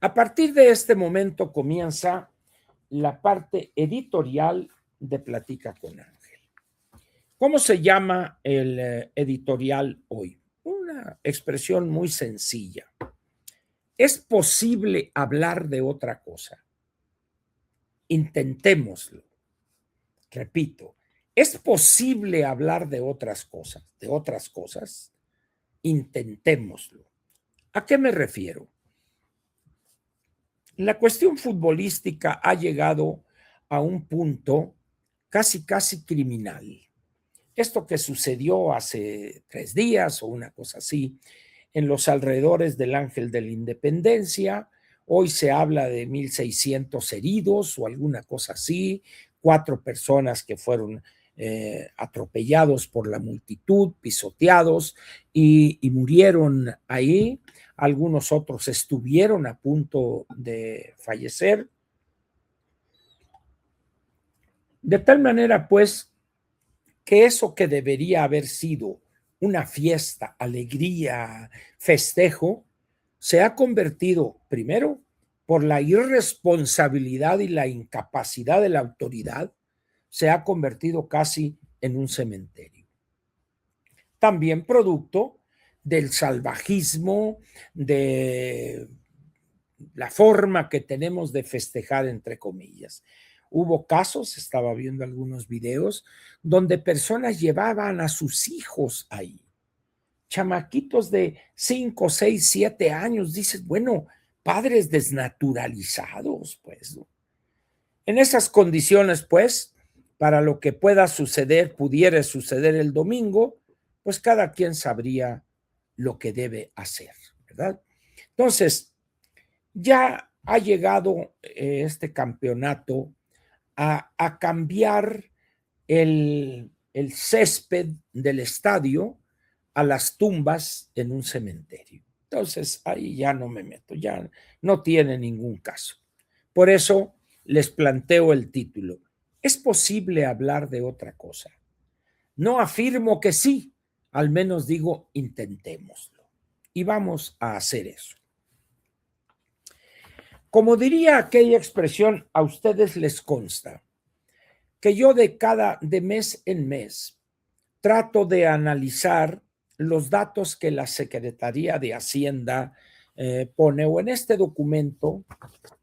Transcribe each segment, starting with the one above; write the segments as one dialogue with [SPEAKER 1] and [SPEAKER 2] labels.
[SPEAKER 1] A partir de este momento comienza la parte editorial de Platica con Ángel. ¿Cómo se llama el editorial hoy? Una expresión muy sencilla. ¿Es posible hablar de otra cosa? Intentémoslo. Repito, ¿es posible hablar de otras cosas? Intentémoslo. ¿A qué me refiero? La cuestión futbolística ha llegado a un punto casi criminal. Esto que sucedió hace 3 días o una cosa así, en los alrededores del Ángel de la Independencia, hoy se habla de 1,600 heridos o alguna cosa así, 4 personas que fueron atropellados por la multitud, pisoteados y murieron ahí. Algunos otros estuvieron a punto de fallecer. De tal manera, pues, que eso que debería haber sido una fiesta, alegría, festejo, se ha convertido, primero, por la irresponsabilidad y la incapacidad de la autoridad, se ha convertido casi en un cementerio. También producto del salvajismo, de la forma que tenemos de festejar, entre comillas. Hubo casos, estaba viendo algunos videos, donde personas llevaban a sus hijos ahí, chamaquitos de 5, 6, 7 años. Dices, bueno, padres desnaturalizados, pues, ¿no? En esas condiciones, pues, para lo que pueda suceder, pudiera suceder el domingo, pues cada quien sabría lo que debe hacer, ¿verdad? Entonces, ya ha llegado este campeonato a cambiar el césped del estadio a las tumbas en un cementerio. Entonces, ahí ya no me meto, ya no tiene ningún caso. Por eso les planteo el título. ¿Es posible hablar de otra cosa? No afirmo que sí, al menos digo intentémoslo. Y vamos a hacer eso. Como diría aquella expresión, a ustedes les consta que yo de mes en mes trato de analizar los datos que la Secretaría de Hacienda pone, o en este documento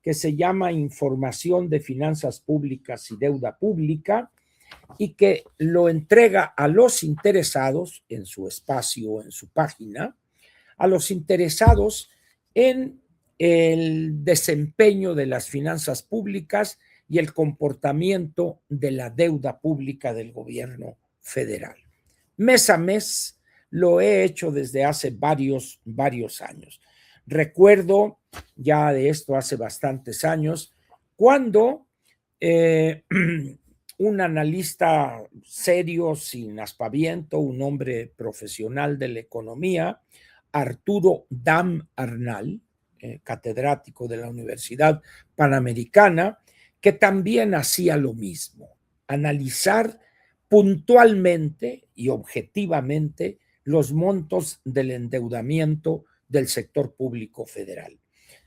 [SPEAKER 1] que se llama Información de Finanzas Públicas y Deuda Pública, y que lo entrega a los interesados en su espacio, en su página, a los interesados en el desempeño de las finanzas públicas y el comportamiento de la deuda pública del gobierno federal. Mes a mes lo he hecho desde hace varios años. Recuerdo ya de esto hace bastantes años, cuando un analista serio, sin aspaviento, un hombre profesional de la economía, Arturo Dam Arnal, catedrático de la Universidad Panamericana, que también hacía lo mismo, analizar puntualmente y objetivamente los montos del endeudamiento del sector público federal.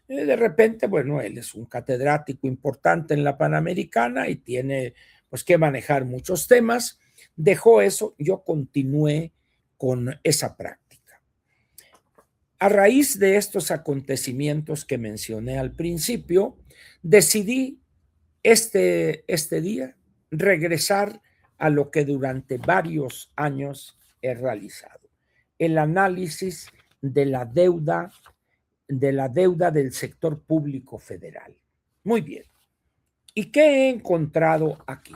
[SPEAKER 1] De repente, bueno, él es un catedrático importante en la Panamericana y tiene pues que manejar muchos temas. Dejó eso, yo continué con esa práctica. A raíz de estos acontecimientos que mencioné al principio, decidí este día regresar a lo que durante varios años he realizado, el análisis de la deuda del sector público federal. Muy bien. ¿Y qué he encontrado aquí?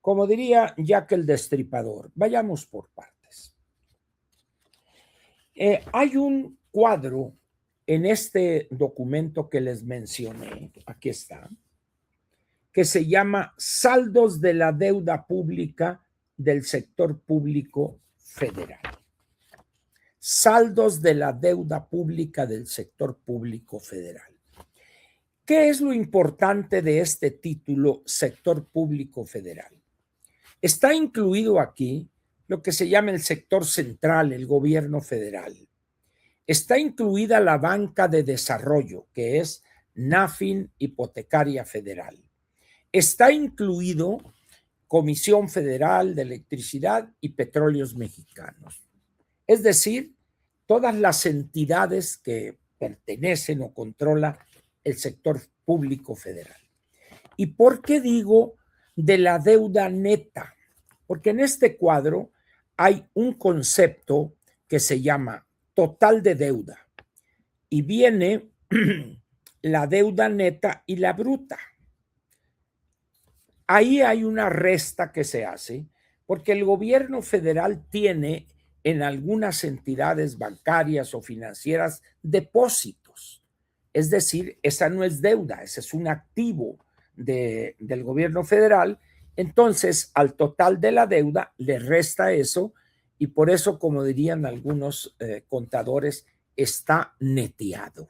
[SPEAKER 1] Como diría Jack el Destripador, vayamos por partes. Hay un cuadro en este documento que les mencioné, aquí está, que se llama Saldos de la Deuda Pública del Sector Público Federal. Saldos de la deuda pública del sector público federal. ¿Qué es lo importante de este título, sector público federal? Está incluido aquí lo que se llama el sector central, el gobierno federal, Está incluida la banca de desarrollo, que es NAFIN Hipotecaria Federal. Está incluido Comisión Federal de Electricidad y Petróleos Mexicanos. Es decir, todas las entidades que pertenecen o controla el sector público federal. ¿Y por qué digo de la deuda neta? Porque en este cuadro hay un concepto que se llama total de deuda y viene la deuda neta y la bruta. Ahí hay una resta que se hace porque el gobierno federal tiene en algunas entidades bancarias o financieras depósitos. Es decir, esa no es deuda, ese es un activo del gobierno federal. Entonces, al total de la deuda le resta eso y por eso, como dirían algunos contadores, está neteado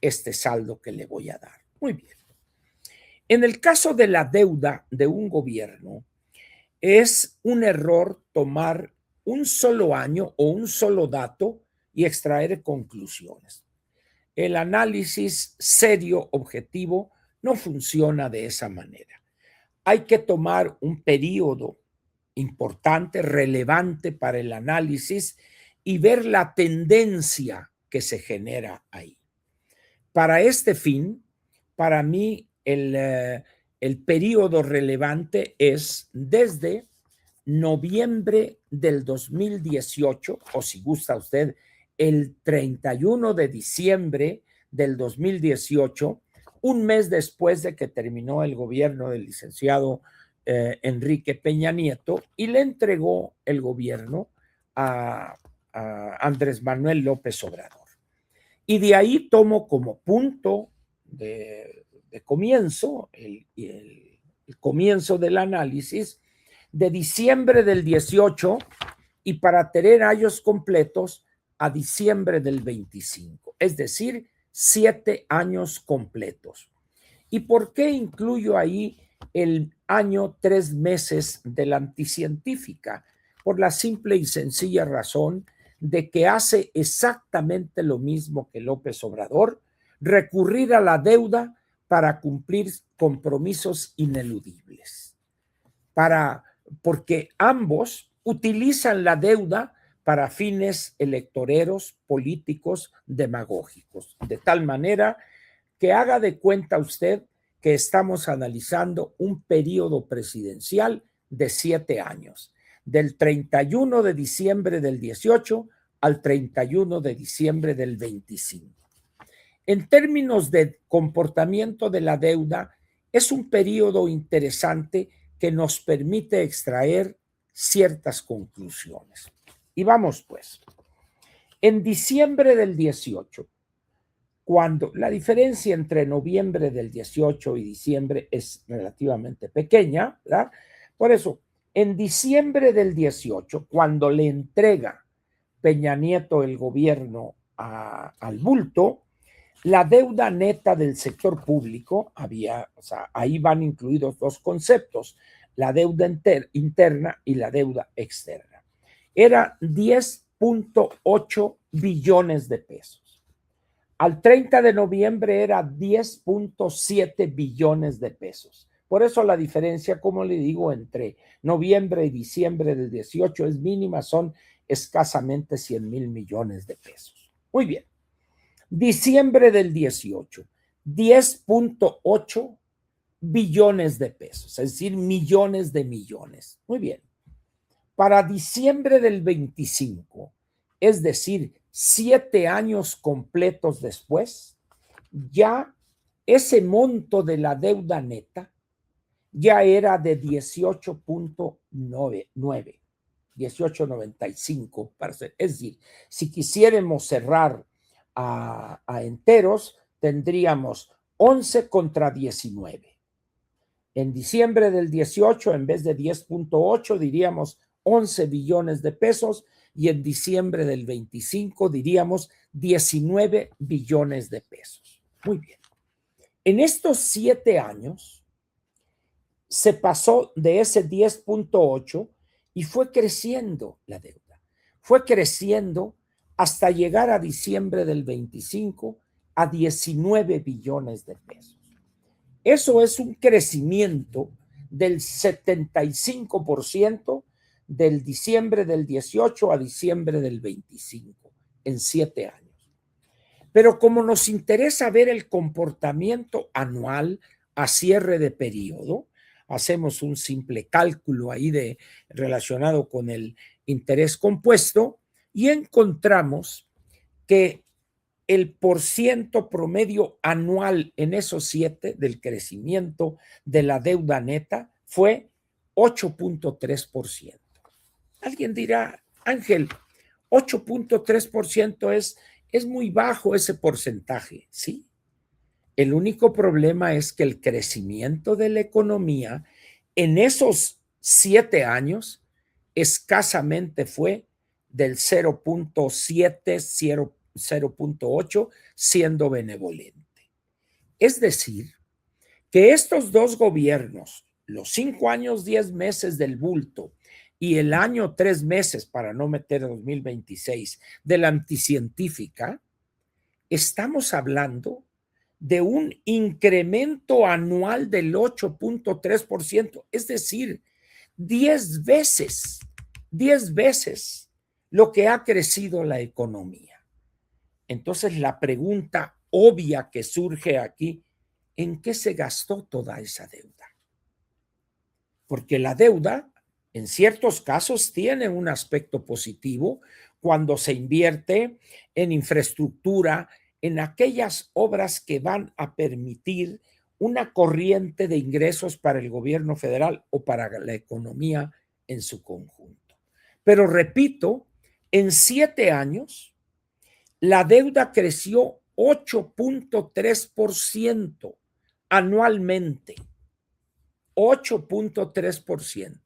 [SPEAKER 1] este saldo que le voy a dar. Muy bien. En el caso de la deuda de un gobierno, es un error tomar un solo año o un solo dato y extraer conclusiones. El análisis serio, objetivo, no funciona de esa manera. Hay que tomar un periodo importante, relevante para el análisis y ver la tendencia que se genera ahí. Para este fin, para mí, el periodo relevante es desde noviembre del 2018, o si gusta usted, el 31 de diciembre del 2018, un mes después de que terminó el gobierno del licenciado Enrique Peña Nieto y le entregó el gobierno a Andrés Manuel López Obrador. Y de ahí tomo como punto de comienzo, el comienzo del análisis, de diciembre del 18 y para tener años completos a diciembre del 25, es decir, 7 años completos. ¿Y por qué incluyo ahí el año 3 meses de la anticientífica? Por la simple y sencilla razón de que hace exactamente lo mismo que López Obrador, recurrir a la deuda para cumplir compromisos ineludibles. Porque ambos utilizan la deuda para fines electoreros, políticos, demagógicos, de tal manera que haga de cuenta usted que estamos analizando un periodo presidencial de 7 años, del 31 de diciembre del 18 al 31 de diciembre del 25. En términos de comportamiento de la deuda, es un periodo interesante que nos permite extraer ciertas conclusiones. Y vamos pues, en diciembre del 18, cuando la diferencia entre noviembre del 18 y diciembre es relativamente pequeña, ¿verdad? Por eso, en diciembre del 18, cuando le entrega Peña Nieto el gobierno al bulto, la deuda neta del sector público ahí van incluidos dos conceptos, la deuda interna y la deuda externa. Era 10.8 billones de pesos. Al 30 de noviembre era 10.7 billones de pesos. Por eso la diferencia, como le digo, entre noviembre y diciembre del 18 es mínima, son escasamente 100,000 millones de pesos. Muy bien. Diciembre del 18, 10.8 billones de pesos, es decir, millones de millones. Muy bien. Para diciembre del 25, es decir, 7 años completos después, ya ese monto de la deuda neta ya era de 18.9, 18.95, es decir, si quisiéramos cerrar a enteros, tendríamos 11 contra 19. En diciembre del 18, en vez de 10.8, diríamos 11 billones de pesos, y en diciembre del 25 diríamos 19 billones de pesos. Muy bien. En estos 7 años se pasó de ese 10.8 y fue creciendo la deuda. Fue creciendo hasta llegar a diciembre del 25 a 19 billones de pesos. Eso es un crecimiento del 75% del diciembre del 18 a diciembre del 25, en 7 años. Pero como nos interesa ver el comportamiento anual a cierre de periodo, hacemos un simple cálculo ahí relacionado con el interés compuesto y encontramos que el porciento promedio anual en esos 7 del crecimiento de la deuda neta fue 8.3%. Alguien dirá, Ángel, 8.3% es muy bajo ese porcentaje, ¿sí? El único problema es que el crecimiento de la economía en esos 7 años escasamente fue del 0.7, 0.8, siendo benevolente. Es decir, que estos dos gobiernos, los 5 años, 10 meses del bulto y el año 3 meses, para no meter 2026, de la anticientífica, estamos hablando de un incremento anual del 8.3%, es decir, 10 veces lo que ha crecido la economía. Entonces, la pregunta obvia que surge aquí, ¿en qué se gastó toda esa deuda? Porque la deuda, en ciertos casos, tiene un aspecto positivo cuando se invierte en infraestructura, en aquellas obras que van a permitir una corriente de ingresos para el gobierno federal o para la economía en su conjunto. Pero repito, en 7 años, la deuda creció 8.3% anualmente. 8.3%.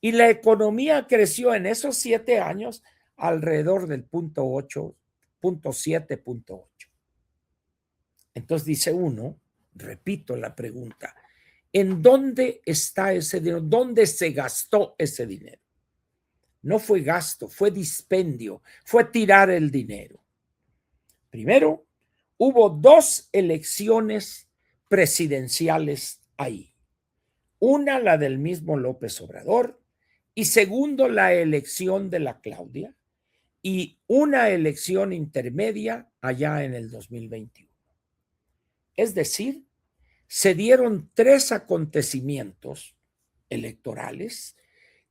[SPEAKER 1] Y la economía creció en esos 7 años alrededor del 0.7.8. Entonces dice uno, repito la pregunta, ¿en dónde está ese dinero? ¿Dónde se gastó ese dinero? No fue gasto, fue dispendio, fue tirar el dinero. Primero, hubo 2 elecciones presidenciales ahí. Una, la del mismo López Obrador, y segundo, la elección de la Claudia, y una elección intermedia allá en el 2021. Es decir, se dieron 3 acontecimientos electorales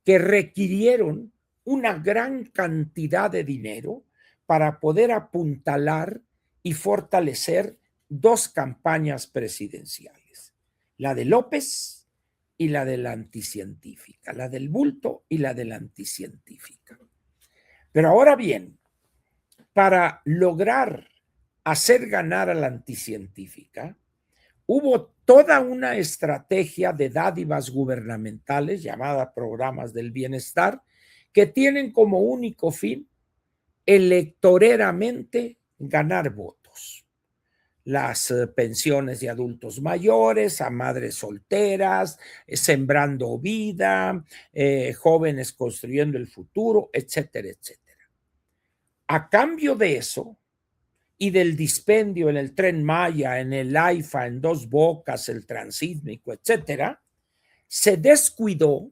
[SPEAKER 1] que requirieron una gran cantidad de dinero para poder apuntalar y fortalecer 2 campañas presidenciales, la de López y la de la anticientífica, la del bulto y la de la anticientífica. Pero ahora bien, para lograr hacer ganar a la anticientífica, hubo toda una estrategia de dádivas gubernamentales llamada programas del bienestar que tienen como único fin electoreramente ganar votos. Las pensiones de adultos mayores, a madres solteras, sembrando vida, jóvenes construyendo el futuro, etcétera, etcétera. A cambio de eso y del dispendio en el Tren Maya, en el AIFA, en Dos Bocas, el Transísmico, etcétera, se descuidó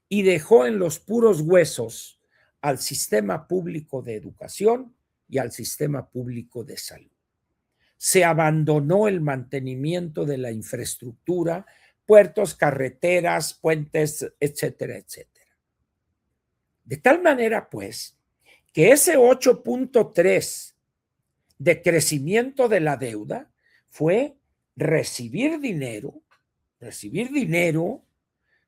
[SPEAKER 1] y dejó en los puros huesos al sistema público de educación y al sistema público de salud. Se abandonó el mantenimiento de la infraestructura, puertos, carreteras, puentes, etcétera, etcétera. De tal manera, pues, que ese 8.3 de crecimiento de la deuda fue recibir dinero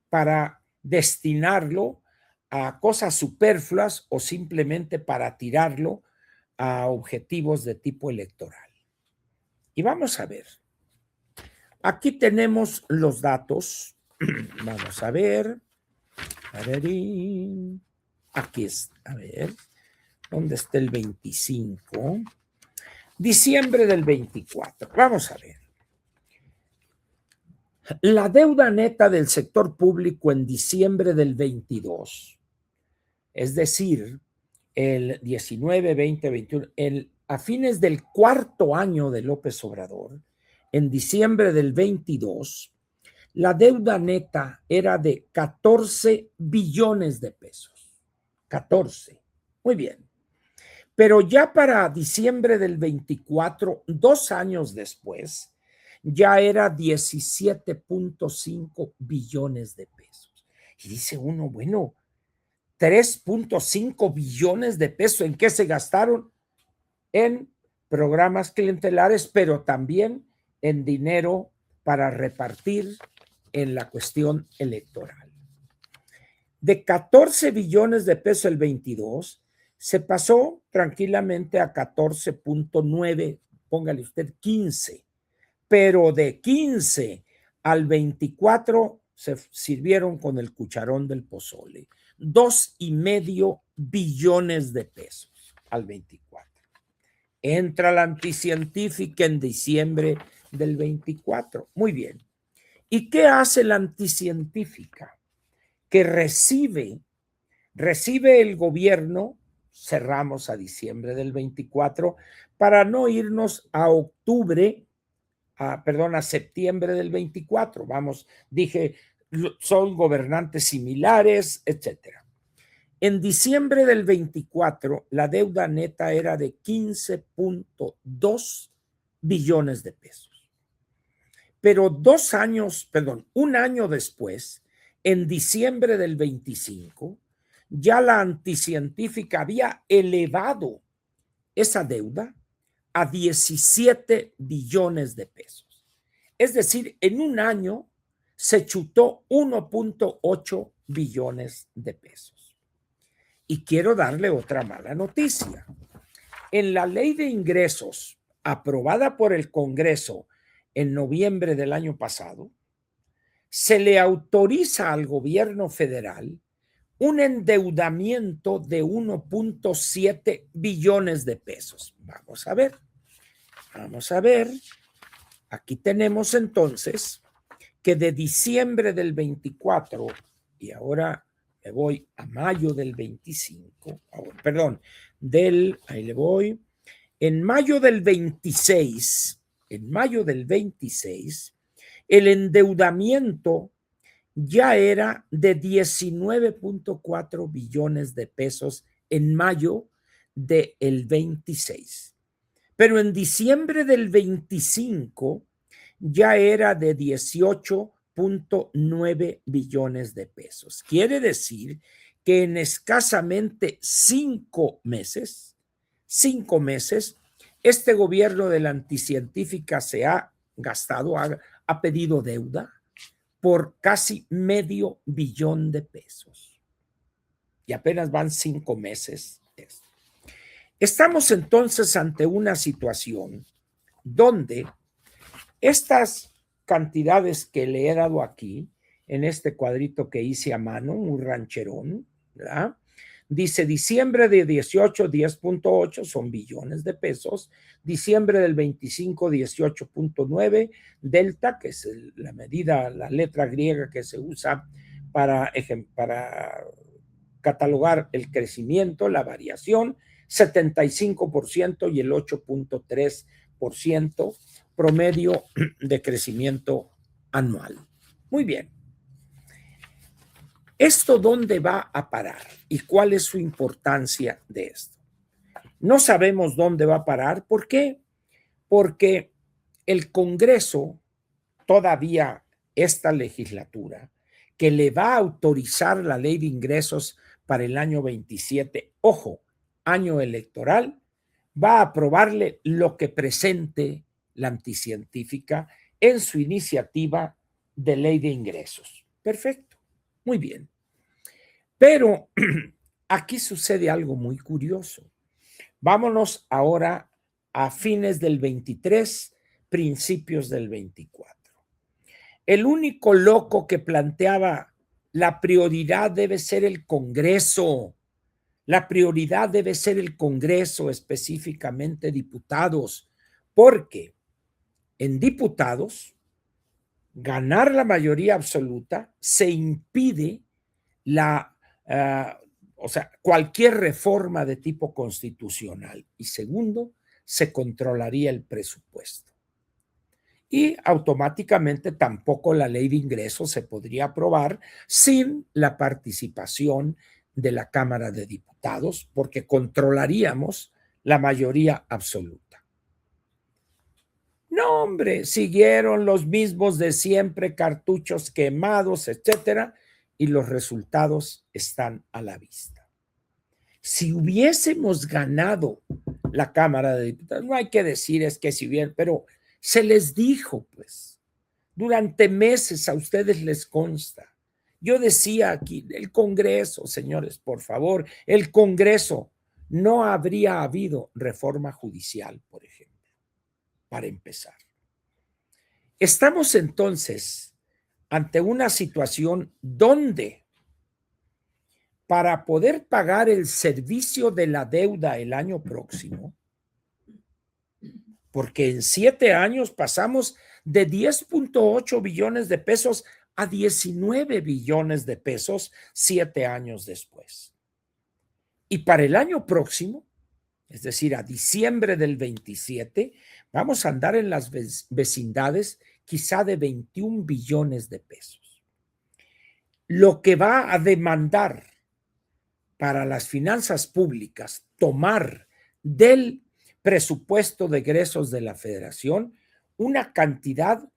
[SPEAKER 1] para destinarlo a cosas superfluas o simplemente para tirarlo a objetivos de tipo electoral. Y vamos a ver. Aquí tenemos los datos. Vamos a ver. Aquí es. A ver. ¿Dónde está el 25? Diciembre del 24. Vamos a ver. La deuda neta del sector público en diciembre del 22, es decir, el 19, 20, 21, a fines del cuarto año de López Obrador, en diciembre del 22, la deuda neta era de 14 billones de pesos. 14. Muy bien. Pero ya para diciembre del 24, 2 años después, ya era 17.5 billones de pesos. Y dice uno, bueno, 3.5 billones de pesos, ¿en qué se gastaron? En programas clientelares, pero también en dinero para repartir en la cuestión electoral. De 14 billones de pesos el 22, se pasó tranquilamente a 14.9, póngale usted 15, pero de 15 al 24 se sirvieron con el cucharón del pozole. 2.5 billones de pesos al 24. Entra la anticientífica en diciembre del 24. Muy bien. ¿Y qué hace la anticientífica? Que recibe el gobierno, cerramos a diciembre del 24, para no irnos a a septiembre del 24. Vamos, dije, son gobernantes similares, etcétera. En diciembre del 24, la deuda neta era de 15.2 billones de pesos. Pero un año después, en diciembre del 25, ya la anticientífica había elevado esa deuda a 17 billones de pesos. Es decir, en un año se chutó 1.8 billones de pesos. Y quiero darle otra mala noticia. En la ley de ingresos aprobada por el Congreso en noviembre del año pasado, se le autoriza al gobierno federal un endeudamiento de 1.7 billones de pesos. Vamos a ver. Aquí tenemos entonces que de diciembre del 24, y ahora me voy a mayo del 25, ahí le voy, en mayo del 26, el endeudamiento ya era de 19.4 billones de pesos en mayo del 26. Pero en diciembre del 25 ya era de 18.9 billones de pesos. Quiere decir que en escasamente 5 meses, este gobierno de la anticientífica se ha gastado, ha pedido deuda por casi $500 millón de pesos. Y apenas van 5 meses. Estamos entonces ante una situación donde estas cantidades que le he dado aquí, en este cuadrito que hice a mano, un rancherón, ¿verdad? Dice diciembre de 18, 10.8 son billones de pesos. Diciembre del 25, 18.9. Delta, que es la medida, la letra griega que se usa para catalogar el crecimiento, la variación, 75% y el 8.3% promedio de crecimiento anual. Muy bien. ¿Esto dónde va a parar y cuál es su importancia de esto? No sabemos dónde va a parar. ¿Por qué? Porque el Congreso, todavía esta legislatura, que le va a autorizar la ley de ingresos para el año 27, ojo, año electoral, va a aprobarle lo que presente la anticientífica en su iniciativa de ley de ingresos. Perfecto. Muy bien. Pero aquí sucede algo muy curioso. Vámonos ahora a fines del 23, principios del 24. El único loco que planteaba la prioridad debe ser el Congreso. La prioridad debe ser el Congreso, específicamente diputados, porque en diputados ganar la mayoría absoluta se impide o sea, cualquier reforma de tipo constitucional. Y segundo, se controlaría el presupuesto. Y automáticamente tampoco la ley de ingresos se podría aprobar sin la participación de la Cámara de Diputados, porque controlaríamos la mayoría absoluta. No, hombre, siguieron los mismos de siempre, cartuchos quemados, etcétera, y los resultados están a la vista. Si hubiésemos ganado la Cámara de Diputados, no hay que decir es que si bien, pero se les dijo, pues, durante meses a ustedes les consta. Yo decía aquí, el Congreso, señores, por favor, el Congreso, no habría habido reforma judicial, por ejemplo, para empezar. Estamos entonces ante una situación donde para poder pagar el servicio de la deuda el año próximo, porque en 7 años pasamos de 10.8 billones de pesos a 19 billones de pesos 7 años después. Y para el año próximo, es decir, a diciembre del 27, vamos a andar en las vecindades quizá de 21 billones de pesos. Lo que va a demandar para las finanzas públicas tomar del presupuesto de egresos de la Federación una cantidad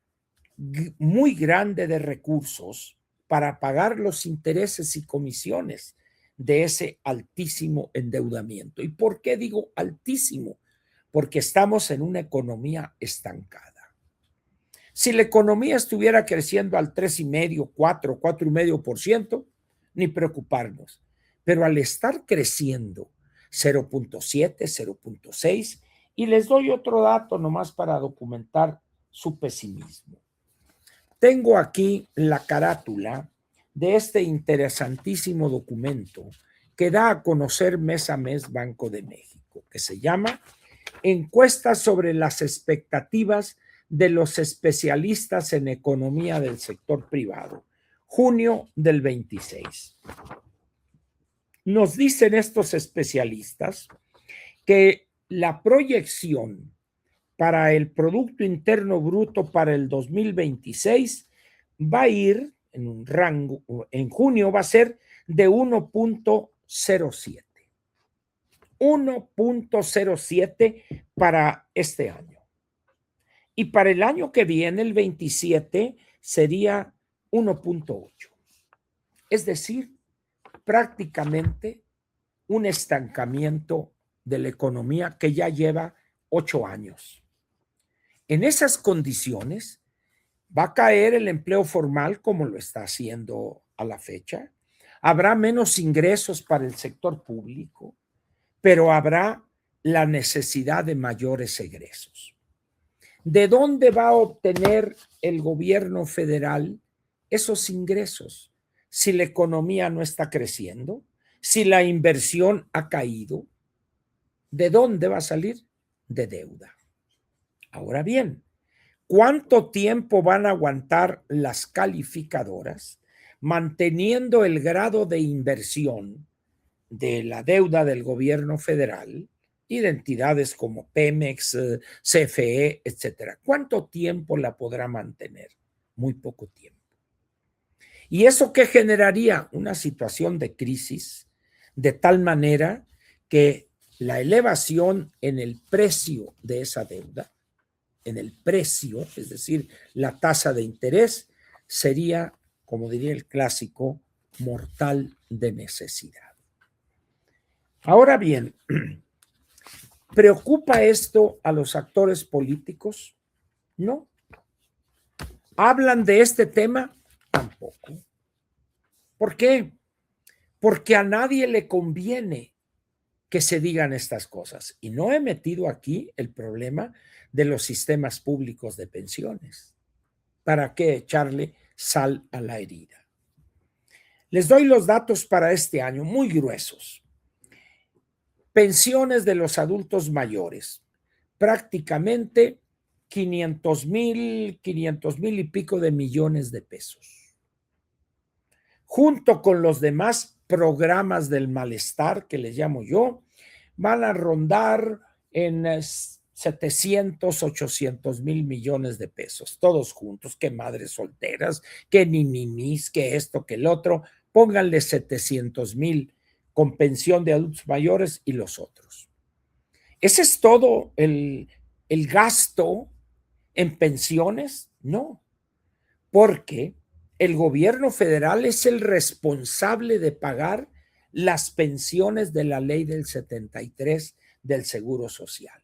[SPEAKER 1] muy grande de recursos para pagar los intereses y comisiones de ese altísimo endeudamiento. ¿Y por qué digo altísimo? Porque estamos en una economía estancada. Si la economía estuviera creciendo al 3,5, 4, 4,5%, ni preocuparnos. Pero al estar creciendo 0.7, 0.6, y les doy otro dato nomás para documentar su pesimismo. Tengo aquí la carátula de este interesantísimo documento que da a conocer mes a mes Banco de México, que se llama Encuesta sobre las expectativas de los especialistas en economía del sector privado, junio del 26. Nos dicen estos especialistas que la proyección para el Producto Interno Bruto para el 2026 va a ir en un rango, en junio va a ser de 1.07. 1.07 para este año. Y para el año que viene, el 27, sería 1.8. Es decir, prácticamente un estancamiento de la economía que ya lleva 8 años. En esas condiciones, va a caer el empleo formal como lo está haciendo a la fecha. Habrá menos ingresos para el sector público, pero habrá la necesidad de mayores egresos. ¿De dónde va a obtener el gobierno federal esos ingresos? Si la economía no está creciendo, si la inversión ha caído, ¿de dónde va a salir? De deuda. Ahora bien, ¿cuánto tiempo van a aguantar las calificadoras manteniendo el grado de inversión de la deuda del gobierno federal y de entidades como Pemex, CFE, etcétera? ¿Cuánto tiempo la podrá mantener? Muy poco tiempo. ¿Y eso qué generaría? Una situación de crisis de tal manera que la elevación en el precio de esa deuda, en el precio, es decir, la tasa de interés, sería, como diría el clásico, mortal de necesidad. Ahora bien, ¿preocupa esto a los actores políticos? No. ¿Hablan de este tema? Tampoco. ¿Por qué? Porque a nadie le conviene que se digan estas cosas. Y no he metido aquí el problema de los sistemas públicos de pensiones. ¿Para qué echarle sal a la herida? Les doy los datos para este año, muy gruesos. Pensiones de los adultos mayores, prácticamente 500,000 y pico de millones de pesos. Junto con los demás programas del malestar, que les llamo yo, van a rondar en 700, 800 mil millones de pesos, todos juntos, que madres solteras, que ninis, que esto, que el otro, pónganle 700,000 con pensión de adultos mayores y los otros. ¿Ese es todo el gasto en pensiones? No, porque el gobierno federal es el responsable de pagar las pensiones de la ley del 73 del Seguro Social.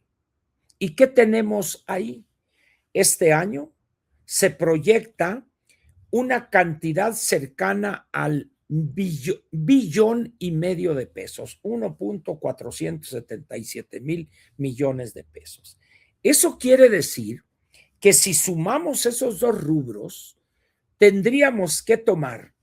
[SPEAKER 1] ¿Y qué tenemos ahí? Este año se proyecta una cantidad cercana al billón y medio de pesos, 1.477 mil millones de pesos. Eso quiere decir que si sumamos esos dos rubros, tendríamos que tomar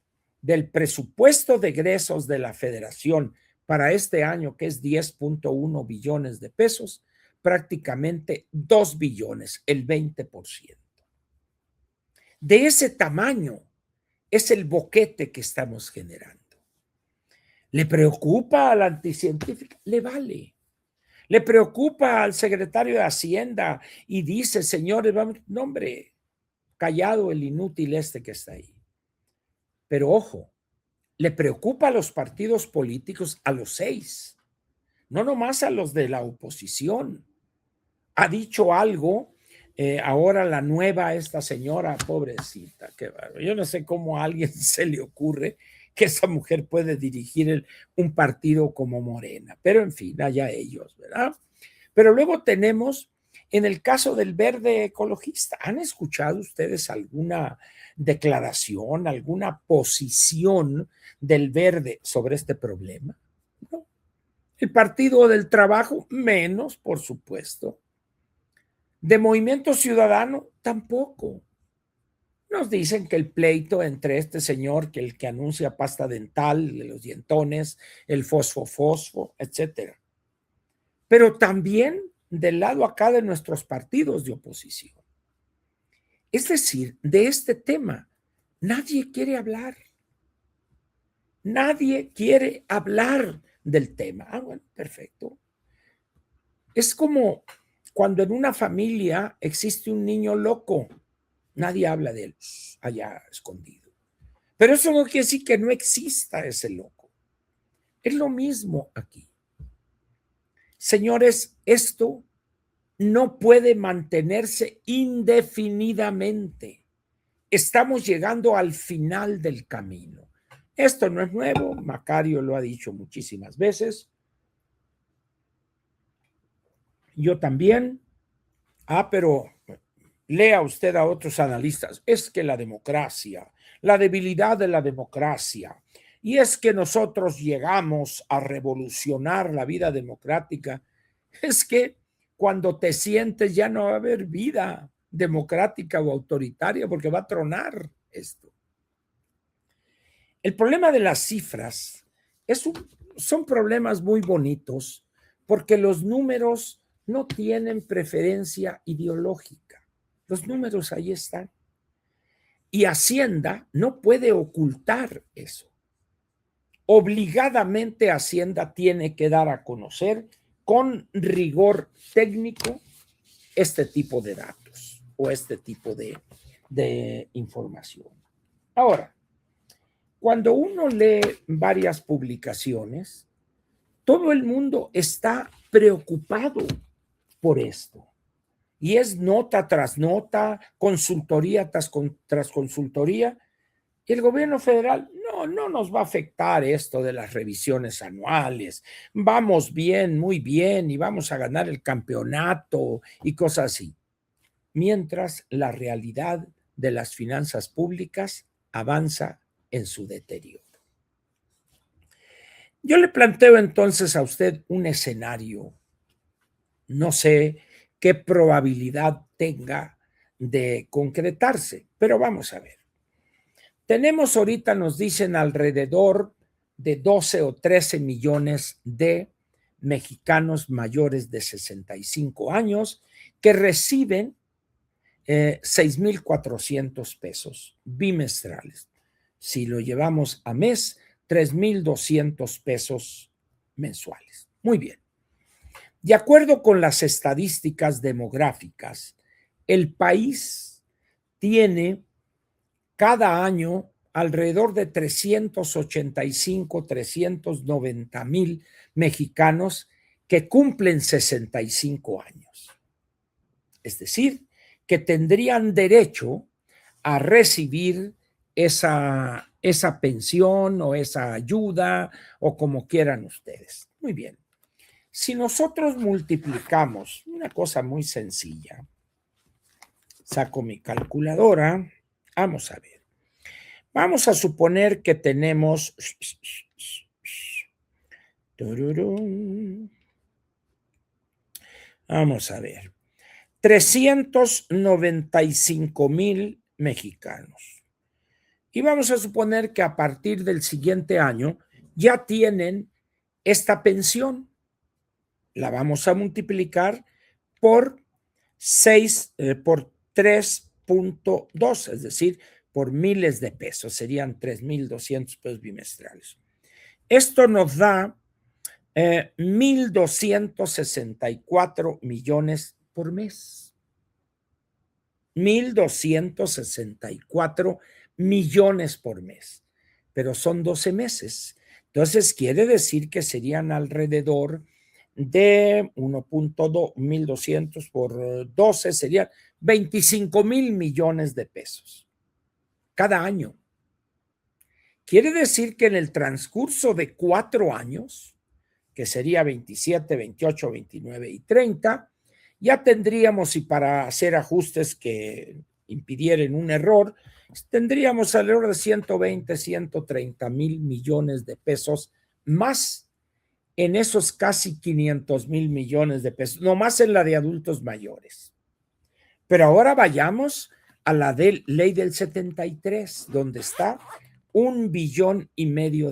[SPEAKER 1] del presupuesto de egresos de la Federación para este año, que es 10.1 billones de pesos, prácticamente 2 billones, el 20%. De ese tamaño es el boquete que estamos generando. ¿Le preocupa a la anticientífica? Le vale. ¿Le preocupa al secretario de Hacienda y dice, señores, vamos? No, hombre, callado el inútil este que está ahí. Pero ojo, le preocupa a los partidos políticos, a los 6, no nomás a los de la oposición. Ha dicho algo, ahora la nueva, esta señora, pobrecita, qué bárbaro. Yo no sé cómo a alguien se le ocurre que esa mujer puede dirigir un partido como Morena, pero en fin, allá ellos, ¿verdad? Pero luego tenemos, en el caso del verde ecologista, ¿han escuchado ustedes alguna declaración, alguna posición del verde sobre este problema? No. El Partido del Trabajo, menos, por supuesto. De Movimiento Ciudadano, tampoco. Nos dicen que el pleito entre este señor, que el que anuncia pasta dental, de los dientones, el fosfo, etcétera. Pero también del lado acá de nuestros partidos de oposición. Es decir, de este tema, nadie quiere hablar. Nadie quiere hablar del tema. Ah, bueno, perfecto. Es como cuando en una familia existe un niño loco. Nadie habla de él, allá escondido. Pero eso no quiere decir que no exista ese loco. Es lo mismo aquí. Señores, esto no puede mantenerse indefinidamente. Estamos llegando al final del camino. Esto no es nuevo, Macario lo ha dicho muchísimas veces. Yo también. Pero lea usted a otros analistas. Es que la democracia, la debilidad de la democracia, y es que nosotros llegamos a revolucionar la vida democrática. Es que cuando te sientes ya no va a haber vida democrática o autoritaria porque va a tronar esto. El problema de las cifras son problemas muy bonitos porque los números no tienen preferencia ideológica. Los números ahí están. Y Hacienda no puede ocultar eso. Obligadamente Hacienda tiene que dar a conocer con rigor técnico este tipo de datos o este tipo de información. Ahora, cuando uno lee varias publicaciones, todo el mundo está preocupado por esto. Y es nota tras nota, consultoría tras consultoría. Y el gobierno federal, no nos va a afectar esto de las revisiones anuales. Vamos bien, muy bien, y vamos a ganar el campeonato y cosas así. Mientras la realidad de las finanzas públicas avanza en su deterioro. Yo le planteo entonces a usted un escenario. No sé qué probabilidad tenga de concretarse, pero vamos a ver. Tenemos ahorita, nos dicen, alrededor de 12 o 13 millones de mexicanos mayores de 65 años que reciben 6,400 pesos bimestrales. Si lo llevamos a mes, 3,200 pesos mensuales. Muy bien. De acuerdo con las estadísticas demográficas, el país tiene cada año alrededor de 385, 390 mil mexicanos que cumplen 65 años. Es decir, que tendrían derecho a recibir esa pensión o esa ayuda o como quieran ustedes. Muy bien. Si nosotros multiplicamos una cosa muy sencilla, saco mi calculadora, vamos a ver. Vamos a suponer que tenemos vamos a ver, 395,000 mexicanos. Y vamos a suponer que a partir del siguiente año ya tienen esta pensión. La vamos a multiplicar por 3.2, es decir, por miles de pesos. Serían 3,200 pesos bimestrales. Esto nos da 1,264 millones por mes. 1,264 millones por mes. Pero son 12 meses. Entonces quiere decir que serían alrededor de 1.200 por 12, serían 25,000 millones de pesos cada año. Quiere decir que en el transcurso de 4 años, que sería 27, 28, 29 y 30, ya tendríamos, y para hacer ajustes que impidieran un error, tendríamos alrededor de 120, 130 mil millones de pesos más en esos casi 500 mil millones de pesos, nomás en la de adultos mayores. Pero ahora vayamos a la ley del 73, donde está 1,5 billones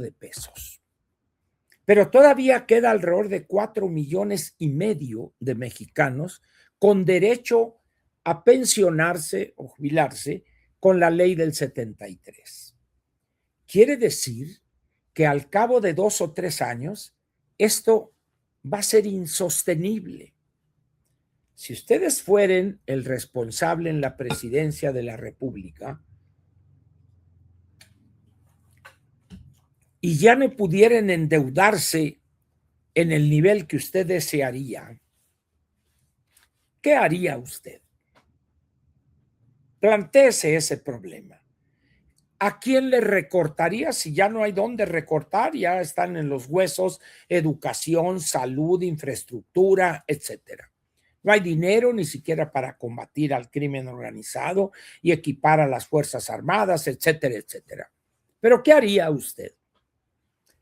[SPEAKER 1] de pesos. Pero todavía queda alrededor de 4,5 millones de mexicanos con derecho a pensionarse o jubilarse con la ley del 73. Quiere decir que al cabo de 2 o 3 años, esto va a ser insostenible. Si ustedes fueren el responsable en la presidencia de la República y ya no pudieran endeudarse en el nivel que usted desearía, ¿qué haría usted? Plantéese ese problema. ¿A quién le recortaría si ya no hay dónde recortar? Ya están en los huesos educación, salud, infraestructura, etcétera. No hay dinero ni siquiera para combatir al crimen organizado y equipar a las Fuerzas Armadas, etcétera, etcétera. Pero ¿qué haría usted?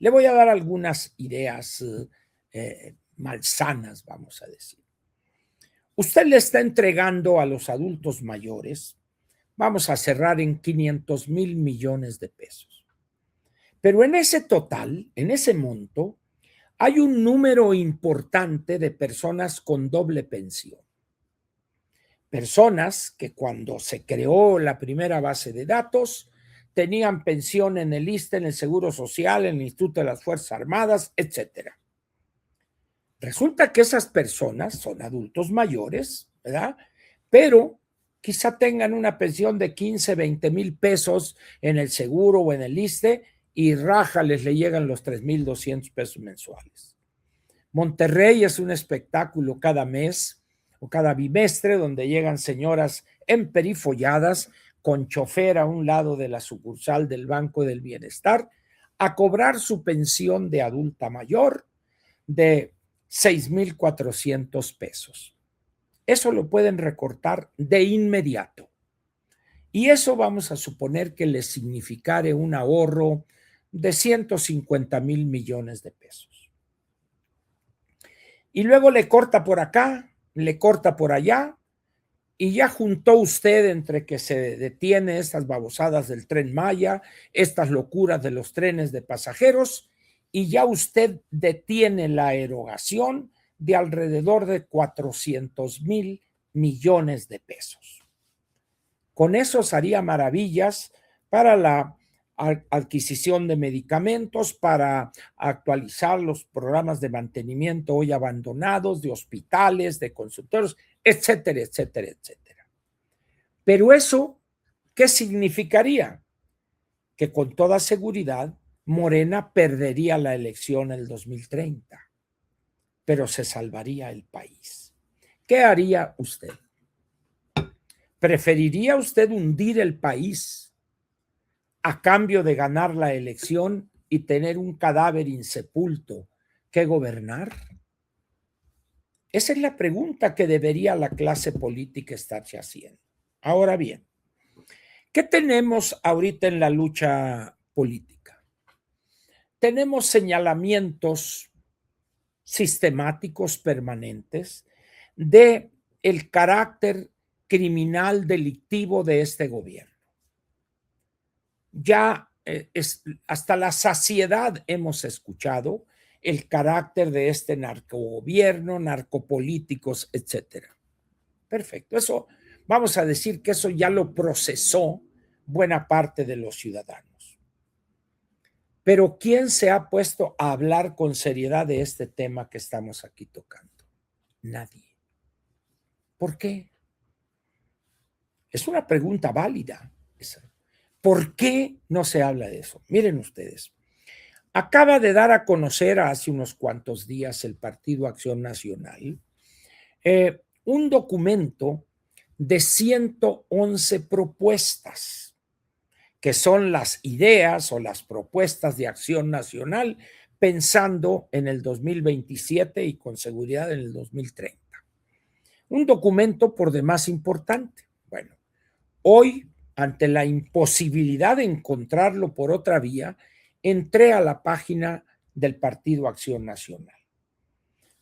[SPEAKER 1] Le voy a dar algunas ideas malsanas, vamos a decir. Usted le está entregando a los adultos mayores, vamos a cerrar en 500,000 millones de pesos. Pero en ese total, en ese monto, hay un número importante de personas con doble pensión. Personas que cuando se creó la primera base de datos tenían pensión en el ISSSTE, en el Seguro Social, en el Instituto de las Fuerzas Armadas, etcétera. Resulta que esas personas son adultos mayores, ¿verdad? Pero quizá tengan una pensión de 15, 20 mil pesos en el seguro o en el ISSSTE y rájales le llegan los 3,200 pesos mensuales. Monterrey es un espectáculo cada mes o cada bimestre donde llegan señoras emperifolladas con chofer a un lado de la sucursal del Banco del Bienestar a cobrar su pensión de adulta mayor de 6,400 pesos. Eso lo pueden recortar de inmediato. Y eso vamos a suponer que les significare un ahorro de 150,000 millones de pesos. Y luego le corta por acá, le corta por allá, y ya juntó usted entre que se detiene estas babosadas del Tren Maya, estas locuras de los trenes de pasajeros, y ya usted detiene la erogación de alrededor de 400,000 millones de pesos. Con eso haría maravillas para la adquisición de medicamentos, para actualizar los programas de mantenimiento hoy abandonados, de hospitales, de consultorios, etcétera, etcétera, etcétera. Pero eso, ¿qué significaría? Que con toda seguridad Morena perdería la elección en el 2030, pero se salvaría el país. ¿Qué haría usted? ¿Preferiría usted hundir el país a cambio de ganar la elección y tener un cadáver insepulto que gobernar? Esa es la pregunta que debería la clase política estarse haciendo. Ahora bien, ¿qué tenemos ahorita en la lucha política? Tenemos señalamientos sistemáticos permanentes de el carácter criminal delictivo de este gobierno. Ya hasta la saciedad hemos escuchado el carácter de este narcogobierno, narcopolíticos, etcétera. Perfecto, eso vamos a decir que eso ya lo procesó buena parte de los ciudadanos. Pero ¿quién se ha puesto a hablar con seriedad de este tema que estamos aquí tocando? Nadie. ¿Por qué? Es una pregunta válida esa. ¿Por qué no se habla de eso? Miren ustedes, acaba de dar a conocer hace unos cuantos días el Partido Acción Nacional un documento de 111 propuestas, que son las ideas o las propuestas de Acción Nacional pensando en el 2027 y con seguridad en el 2030. Un documento por demás importante. Bueno, hoy, ante la imposibilidad de encontrarlo por otra vía, entré a la página del Partido Acción Nacional.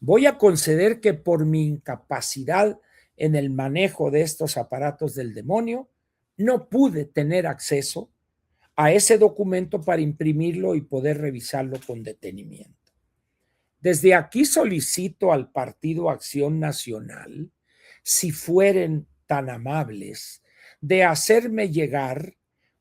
[SPEAKER 1] Voy a conceder que por mi incapacidad en el manejo de estos aparatos del demonio, no pude tener acceso a ese documento para imprimirlo y poder revisarlo con detenimiento. Desde aquí solicito al Partido Acción Nacional, si fueren tan amables, de hacerme llegar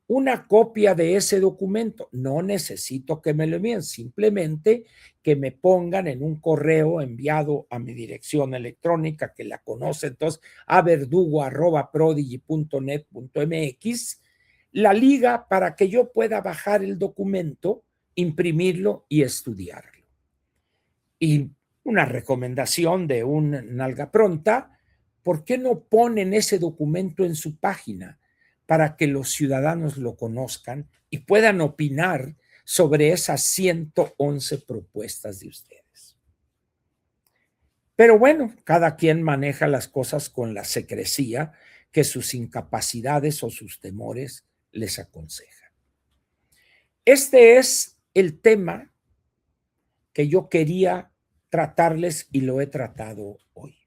[SPEAKER 1] una copia de ese documento. No necesito que me lo envíen, simplemente que me pongan en un correo enviado a mi dirección electrónica, que la conoce entonces, a verdugo@prodigy.net.mx, la liga para que yo pueda bajar el documento, imprimirlo y estudiarlo. Y una recomendación de un nalga pronta, ¿por qué no ponen ese documento en su página para que los ciudadanos lo conozcan y puedan opinar sobre esas 111 propuestas de ustedes? Pero bueno, cada quien maneja las cosas con la secrecía que sus incapacidades o sus temores les aconsejan. Este es el tema que yo quería tratarles y lo he tratado hoy.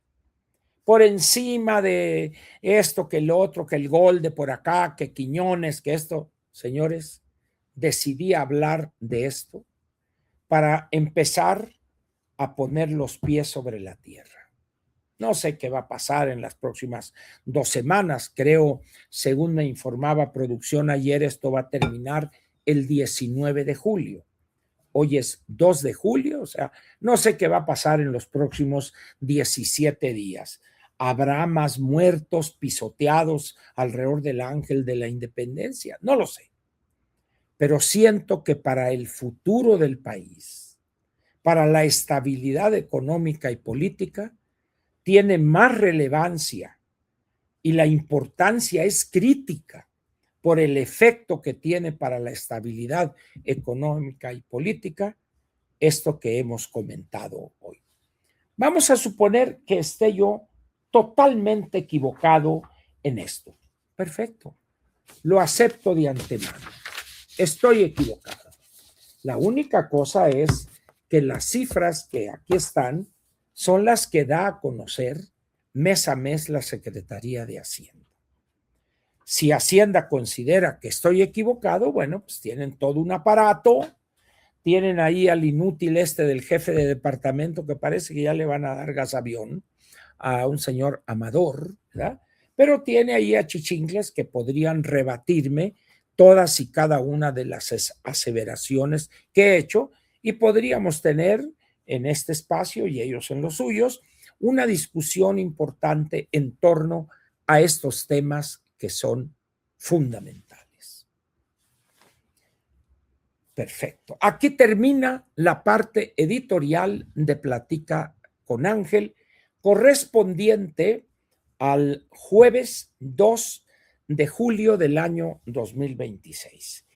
[SPEAKER 1] Por encima de esto, que el otro, que el gol de por acá, que Quiñones, que esto, señores, decidí hablar de esto para empezar a poner los pies sobre la tierra. No sé qué va a pasar en las próximas 2 semanas. Creo, según me informaba producción ayer, esto va a terminar el 19 de julio. Hoy es 2 de julio, o sea, no sé qué va a pasar en los próximos 17 días. ¿Habrá más muertos pisoteados alrededor del Ángel de la Independencia? No lo sé. Pero siento que para el futuro del país, para la estabilidad económica y política, tiene más relevancia y la importancia es crítica por el efecto que tiene para la estabilidad económica y política, esto que hemos comentado hoy. Vamos a suponer que esté yo totalmente equivocado en esto. Perfecto. Lo acepto de antemano. Estoy equivocado. La única cosa es que las cifras que aquí están son las que da a conocer mes a mes la Secretaría de Hacienda. Si Hacienda considera que estoy equivocado, bueno, pues tienen todo un aparato, tienen ahí al inútil este del jefe de departamento que parece que ya le van a dar gas avión a un señor Amador, ¿verdad? Pero tiene ahí a chichingles que podrían rebatirme todas y cada una de las aseveraciones que he hecho y podríamos tener en este espacio y ellos en los suyos una discusión importante en torno a estos temas que son fundamentales. Perfecto. Aquí termina la parte editorial de Platica con Ángel, correspondiente al jueves 2 de julio del año 2026.